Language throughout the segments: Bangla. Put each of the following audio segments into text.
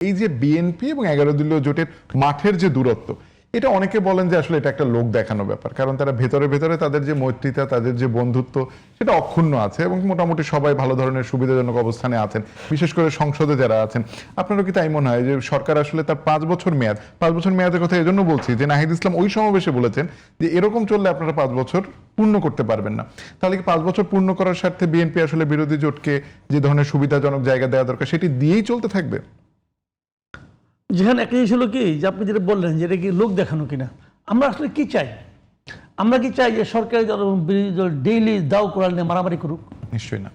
এই যে বিএনপি এবং 11 দলীয় জোটের মাঠের যে দূরত্ব, এটা অনেকে বলেন যে আসলে এটা একটা লোক দেখানো ব্যাপার, কারণ তারা ভেতরে ভেতরে তাদের যে মৈত্রীতা, তাদের যে বন্ধুত্ব, সেটা অক্ষুণ্ণ আছে এবং মোটামুটি সবাই ভালো ধরনের সুবিধাজনক অবস্থানে আছেন, বিশেষ করে সংসদে যারা আছেন। আপনারও কি তাই মনে হয় যে সরকার আসলে তার 5 বছর মেয়াদের কথা এজন্য বলছি যে নাহিদ ইসলাম ওই সমাবেশে বলেছেন যে এরকম চললে আপনারা 5 বছর পূর্ণ করতে পারবেন না। তাহলে কি 5 বছর পূর্ণ করার স্বার্থে বিএনপি আসলে বিরোধী জোটকে যে ধরনের সুবিধাজনক জায়গা দেওয়া দরকার সেটি দিয়েই চলতে থাকবে? যেখানে একটা জিনিস হলো কি, যে আপনি যেটা বললেন যে এটা কি লোক দেখানো কিনা, আমরা আসলে কি চাই? আমরা কি চাই যে সরকারি দল এবং বিরোধী দল ডেইলি দাও কোরাল নিয়ে মারামারি করুক? নিশ্চয়ই না,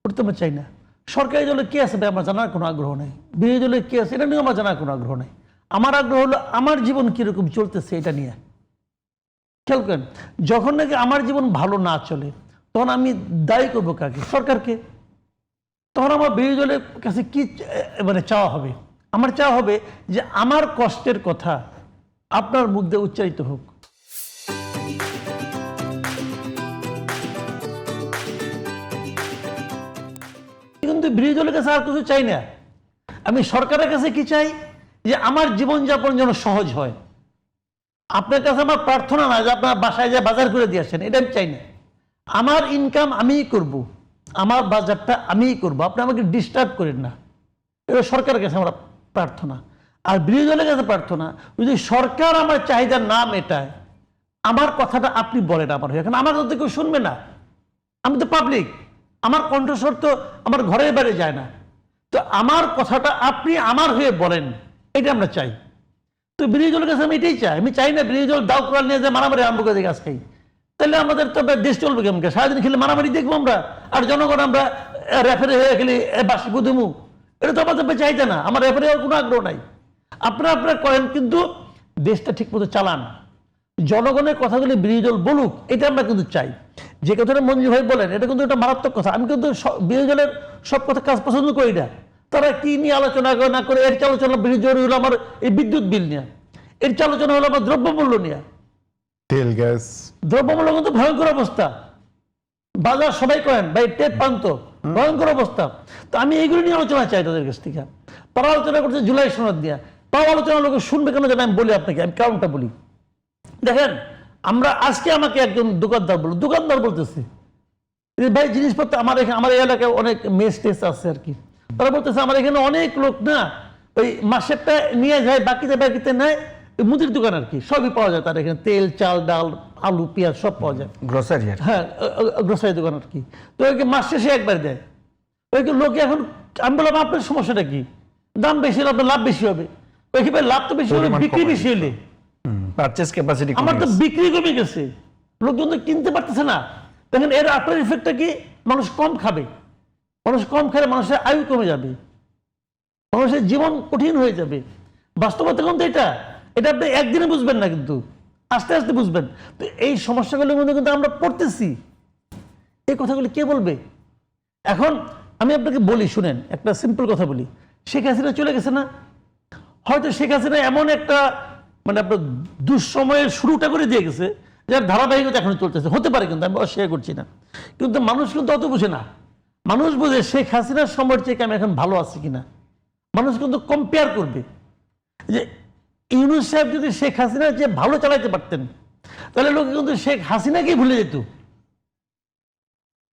করতে আমরা চাই না। সরকারি দলে কে আছে আমার জানার কোনো আগ্রহ নেই, বিরোধী দলে কে আছে এটা নিয়ে আমার জানার কোনো আগ্রহ নেই। আমার আগ্রহ হলো আমার জীবন কিরকম চলতেছে এটা নিয়ে। খেয়াল করেন, যখন নাকি আমার জীবন ভালো না চলে তখন আমি দায়ী করবো কাকে? সরকারকে। তখন আমার বিরোধী দলের কাছে কি মানে চাওয়া হবে? আমার চাওয়া হবে যে আমার কষ্টের কথা আপনার মুখ দিয়ে উচ্চারিত হোক। কিন্তু বিরোধী দলের কাছে আর কিছু চাই না। আমি সরকারের কাছে কি চাই? যে আমার জীবনযাপন যেন সহজ হয়। আপনার কাছে আমার প্রার্থনা না যে আপনার বাসায় যা বাজার করে দিয়ে আসেন, এটা আমি চাই না। আমার ইনকাম আমিই করব, আমার বাজারটা আমিই করব, আপনি আমাকে ডিস্টার্ব করেন না। এটা সরকারের কাছে আমার প্রার্থনা। আর বিরোধী দলের কাছে প্রার্থনা, যদি সরকার আমার চাহিদা না মেটায়, আমার কথাটা আপনি বলেন আমার হয়ে। এখন আমার কথা কেউ শুনবে না, আমি তো পাবলিক, আমার কণ্ঠস্বর তো আমার ঘরের বাইরে যায় না। তো আমার কথাটা আপনি আমার হয়ে বলেন, এটা আমরা চাই। তো বিরোধী দলের কাছে আমি এটাই চাই। আমি চাই না বিরোধী দল দাও করাল নিয়ে যে মারামারি আরম্ভ করে গাছ খাই। তাহলে আমাদের তো দেশ চলবে কেমন? সারাদিন খেলে মারামারি দেখবো আমরা, আর জনগণ আমরা রেফারি হয়ে খেলে বাসি বুধুমু। এটা তো আমাদের চাইতে না, আমার রেফারি হওয়ার কোনো আগ্রহ নাই। আপনারা করেন, কিন্তু দেশটা ঠিক মতো চালান, জনগণের কথাগুলি বিরোধী দল বলুক, এটা আমরা কিন্তু চাই। যে কথাটা মঞ্জু ভাই বলেন, এটা কিন্তু একটা মারাত্মক কথা। আমি কিন্তু বিরোধী দলের সব কথা কাজ পছন্দ করি না। তারা কি নিয়ে আলোচনা করে না করে, এর আলোচনা বিরোধী দল হলো আমার এই বিদ্যুৎ বিল নিয়ে, এর আলোচনা হলো আমার দ্রব্যমূল্য নিয়ে। তেল গ্যাস দ্রব্যমূল্য কিন্তু ভয়ঙ্কর অবস্থা, বাজার সবাই করেন ভাই টেপ প্রান্ত, ভয়ঙ্কর অবস্থা। তো আমি এইগুলো নিয়ে আলোচনা চাই তাদের কাছ থেকে। তারা আলোচনা করছে জুলাই সনদ নিয়ে, তাও আলোচনা লোকে শুনবে কেন জানেন? আমি বলি আপনাকে, আমি কারণটা বলি। দেখেন, আমরা আজকে আমাকে একজন দোকানদার বলতেছে ভাই জিনিসপত্র আমার এখানে, আমার এই এলাকায় অনেক মেস টেস আছে আর কি, তারা বলতেছে আমার এখানে অনেক লোক না ওই মাসেরটা নিয়ে যায়, বাকিতে নেয়। মুদির দোকান আর কি, সবই পাওয়া যায় তার এখানে, তেল চাল ডাল আলু পেঁয়াজ সব পাওয়া যায়, গ্রোসারি। হ্যাঁ, গ্রোসারি দোকান আর কি। তো ওইকে মাস শেষে একবার দেয়। ওইকে লোকে এখন, আমি বললাম আপনার সমস্যাটা কি? দাম বেশি হলে আপনার লাভ বেশি হবে। ওইকে লাভ তো বেশি হলে, বিক্রি বেশি হলে পারচেজ ক্যাপাসিটি আমার তো বিক্রি কমে গেছে, লোকজন তো কিনতে পারতেছে না। দেখেন এর আফটার ইফেক্টটা কি? মানুষ কম খাবে, মানুষ কম খেলে মানুষের আয়ু কমে যাবে, মানুষের জীবন কঠিন হয়ে যাবে। বাস্তবতা কিন্তু এটা আপনি একদিনে বুঝবেন না, কিন্তু আস্তে আস্তে বুঝবেন। তো এই সমস্যাগুলোর মধ্যে কিন্তু আমরা পড়তেছি, এই কথাগুলি কে বলবে? এখন আমি আপনাকে বলি, শুনেন, একটা সিম্পল কথা বলি। শেখ হাসিনা চলে গেছে না, হয়তো শেখ হাসিনা এমন একটা মানে আপনার দুঃসময়ের শুরুটা করে দিয়ে গেছে, যার ধারাবাহিকতা এখনো চলতেছে, হতে পারে, কিন্তু আমি অস্বীকার করছি না। কিন্তু মানুষ কিন্তু অত বুঝে না। মানুষ বোঝে শেখ হাসিনার সময়ের চেয়ে আমি এখন ভালো আছি কিনা। মানুষ কিন্তু কম্পেয়ার করবে যে ইউনূস সাহেব যদি শেখ হাসিনার চেয়ে ভালো চালাইতে পারতেন, তাহলে লোকে কিন্তু শেখ হাসিনাকেই ভুলে যেত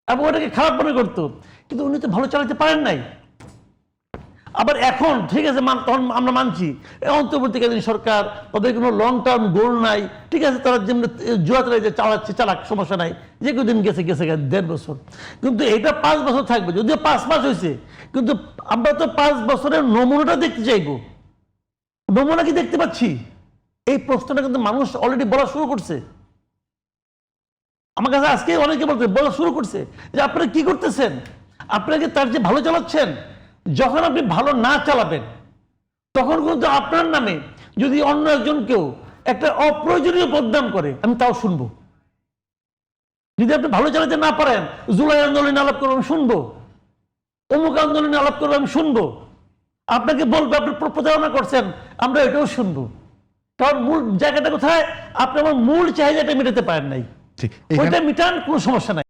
এবং ওটাকে খারাপ মনে করতো। কিন্তু উনি তো ভালো চালাতে পারেন নাই। আবার এখন ঠিক আছে, তখন আমরা মানছি অন্তর্বর্তীকালীন সরকার, তাদের কোনো লং টার্ম গোল নাই, ঠিক আছে, তারা যেমন জুয়া চালাচ্ছে চালাক, সমস্যা নাই, যে কদিন গেছে 1.5 বছর। কিন্তু এটা 5 বছর থাকবে, যদিও 5 মাস হয়েছে, কিন্তু আমরা তো 5 বছরের নমুনাটা দেখতে চাইবো। নমুনা কি দেখতে পাচ্ছি? এই প্রশ্নটা কিন্তু মানুষ অলরেডি বলা শুরু করছে। আমার কাছে আজকে অনেকে বলা শুরু করছে যে আপনারা কি করতেছেন, আপনারা কি তার যে ভালো চালাচ্ছেন? যখন আপনি ভালো না চালাবেন, তখন কিন্তু আপনার নামে যদি অন্য একজন কেউ একটা অপ্রয়োজনীয় বদনাম করে, আমি তাও শুনবো। যদি আপনি ভালো চালাতে না পারেন, জুলাই আন্দোলনে আলাপ করবো, আমি শুনবো। অমুক আন্দোলনে আলাপ করবো, আমি শুনবো। আপনাকে বলবো আপনি প্রতারণা করছেন, আমরা এটাও শুনবো। কারণ মূল জায়গাটা কোথায়? আপনি আমার মূল চাহিদাটা মেটাতে পারেন নাই, ওইটা মিটান, কোনো সমস্যা নাই।